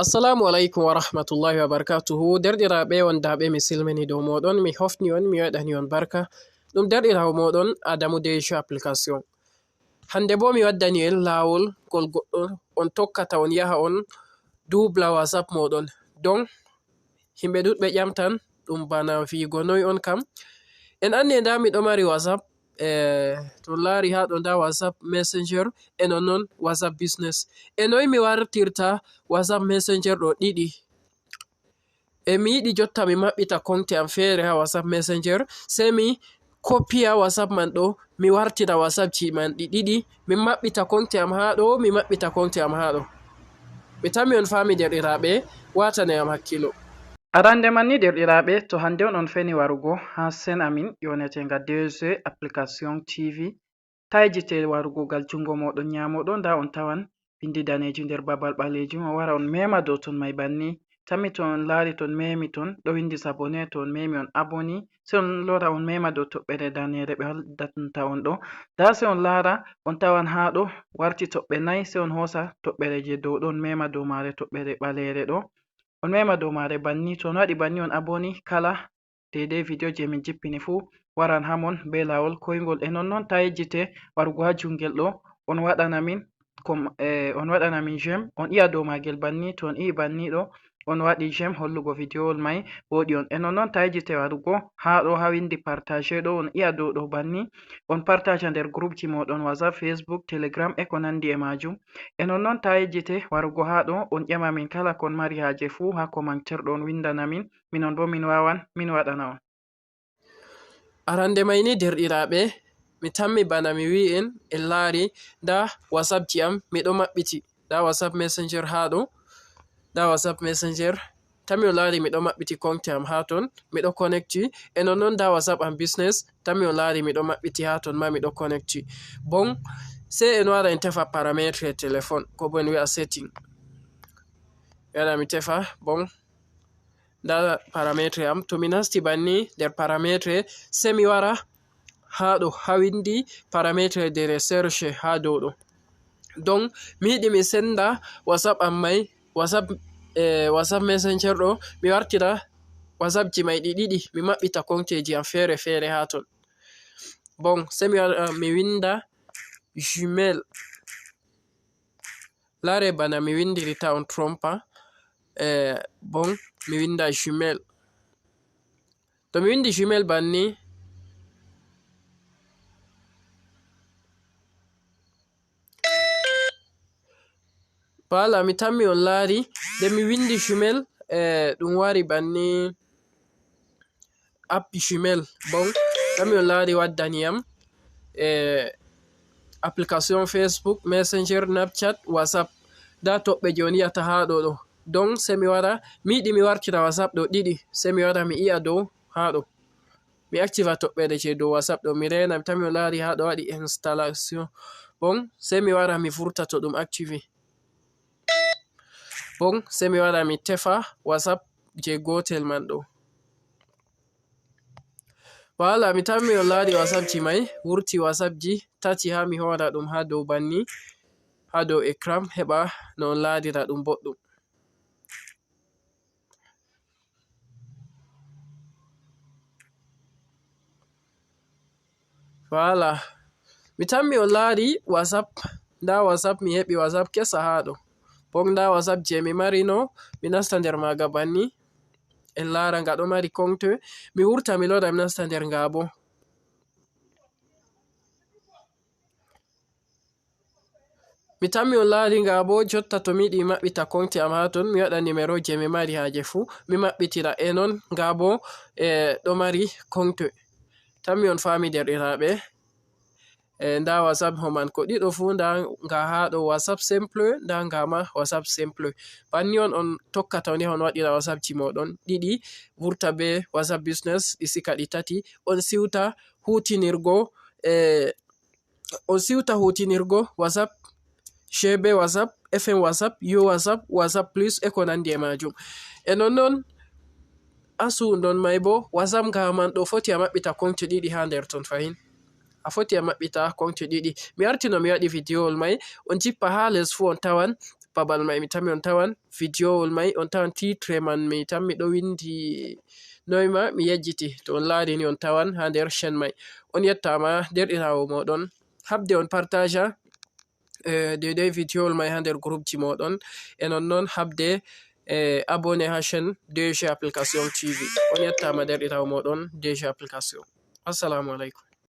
Assalamu alaikum wa rahmatullahi wa barakatuhu. Derɗiraɓe wondaɓe mi silmini dow moɗon, mi hofni on, mi waɗani on barka. Ɗum derɗirawo moɗon Adamu Dejo application. Hande bo mi waddani en lawol gol goɗɗo on tokkata on yaha on dubla WhatsApp moɗon. Don himɓe ɗuɗɓe ƴamtan ɗum bana figo noi on kam. En andi nda miɗo mari WhatsApp, to laari haɗo nda WhatsApp Messenger e non WhatsApp Business. E noi mi wartirta WhatsApp Messenger ɗo ɗiɗi. E mi yiɗi jotta mi maɓɓita konte am fere ha WhatsApp Messenger, sai mi kopiya WhatsApp man ɗo mi wartira WhatsApp ji man ɗiɗi, mi maɓɓita konte am haɗo, mi maɓɓita konte am haɗo. Mi tammi on fami derɗiraɓe, watane am hakkilo. Arande man ni derɗiraɓe, to hande on feni warugo ha sen amin yonetenga DG application TV, taijite warugo gal jungo moɗon nyamoɗo, nda on tawan bindi daneji nder babal ɓalejum, on wara on mema dow ton mai banni. Tammi to on laari ton memi ton ɗo windi sabone, to on memi on aboni, sai on lora on mema dow toɓɓere danere ɓe hollata on ɗo, nda sai on lara on tawan haɗo warti toɓɓe 4, sai on hosa toɓɓere je dow ɗon mema dow mare toɓɓere ɓalere ɗo, on mema dow mare banni. To on waɗi banni on aboni, kala dede video je min jippini fu waran hamon be lawol koyngol. E nonnon ta yejjite warugo ha jungel ɗo on waɗana min jem, on iya dow magel banni. To on ii banni ɗo on waɗi jem hollugo videowol mai woɗi on. E nonnon ta yejjite warugo ha ɗo ha windi partage ɗo, on iya dow ɗo banni on partage nder group ji moɗon WhatsApp, Facebook, Telegram e ko nandi e majum. E nonnon ta yejjite warugo ha ɗo on ƴama min kala kon mari haje fu ha commentaire ɗo on windana min, minon bo min wawan min waɗana on. Arande mai ni derɗiraɓe, mi tammi bana mi wi en laari nda WhatsApp ji am miɗo maɓɓiti, nda WhatsApp Messenger ha ɗo, nda WhatsApp Messenger tammi on laari miɗo maɓɓiti konte am ha ton miɗo connecti. E nonnon nda WhatsApp am Business tammi on laari miɗo maɓɓiti ha ton ma miɗo connecti. Bon sai en wara en tefa parametre téléphone, ko bo en wi'a setting. Yana mi tefa bon nda parametre am, to mi nasti banni nder parametre sai mi wara ha ɗo ha windi parametre de recherche ha dow ɗo. Don mi yiɗi mi senda WhatsApp am mai, WhatsApp Messenger ɗo mi wartira WhatsApp ji mai ɗiɗi, mi maɓɓita konteji am fere fere ha ton. Bon sai mi winda Gmail, lare bana mi windiri ta on trompa. Bon mi winda Gmail, to mi windi Gmail banni wala mi tammi on laari nde mi windi Gmail ɗum wari banni app Gmail. Bon tammi on laari waddaniyam application Facebook, Messenger, Snapchat, WhatsApp, nda toɓɓe je on yiyata ha ɗo ɗo. Don sai mi wara mi yiɗi mi wartira WhatsApp ɗo ɗiɗi, sai mi wara mi iya dow ha ɗo mi activa toɓɓere je dow WhatsApp ɗo mi rena, mi tammi on laari ha ɗo waɗi installation. Bon sai mi wara mi furta to ɗum active. Bon sai mi wara mi tefa WhatsApp je Gotel man ɗo. Wala mi tammi on laari WhatsApp ji mai wurti WhatsApp ji tati ha mi hora ɗum ha dow banni ha dow écran heɓa no on laarira ɗum boɗɗum. Wala mi tammi on laari WhatsApp, nda WhatsApp mi heɓi WhatsApp kesa ha ɗo. Bon nda WhatsApp je mi mari no, mi nasta nder maga banni en lara nga ɗo mari konte, mi wurta mi loɗa mi nasta nder nga bo. Mi tammi on laari nga bo jotta to mi yiɗi maɓɓita konte am ha ton, mi waɗa numero je mi mari haje fu mi maɓɓitira, e non nga bo ɗo mari konte. Tammi on fami derɗiraɓe. Nda WhatsApp homan ko ɗiɗo fu, nda nga ha ɗo WhatsApp simple, nda nga ma WhatsApp simple. Banni on tokkata on yaha on waɗira WhatsApp ji moɗon ɗiɗi, vurta be WhatsApp Business ɗi sika ɗi tati, on siwta hutinirgo WhatsApp GB WhatsApp, FM WhatsApp, U WhatsApp, WhatsApp Plus e ko nandi e majum. E nonnon asu don mai bo WhatsApp nga man ɗo foti a maɓɓita konte ɗiɗi ha nder ton fahin. A foti a maɓɓita konte ɗiɗi. Mi arti no mi waɗi videowol mai, on jippa ha les fu on tawan babal mai mi tammi on tawan videowol mai on tawan titre man mi tammi ɗo windi noyma mi yejjiti to on laari ni on tawan ha nder chaine mai. On yettama derɗirawo moɗon, habde on partaja daidai videowol mai ha nder group ji moɗon, e nonnon habde abonné ha chaine DG application TV. On yettama derɗirawo moɗon DG application. Assalamu alaikum.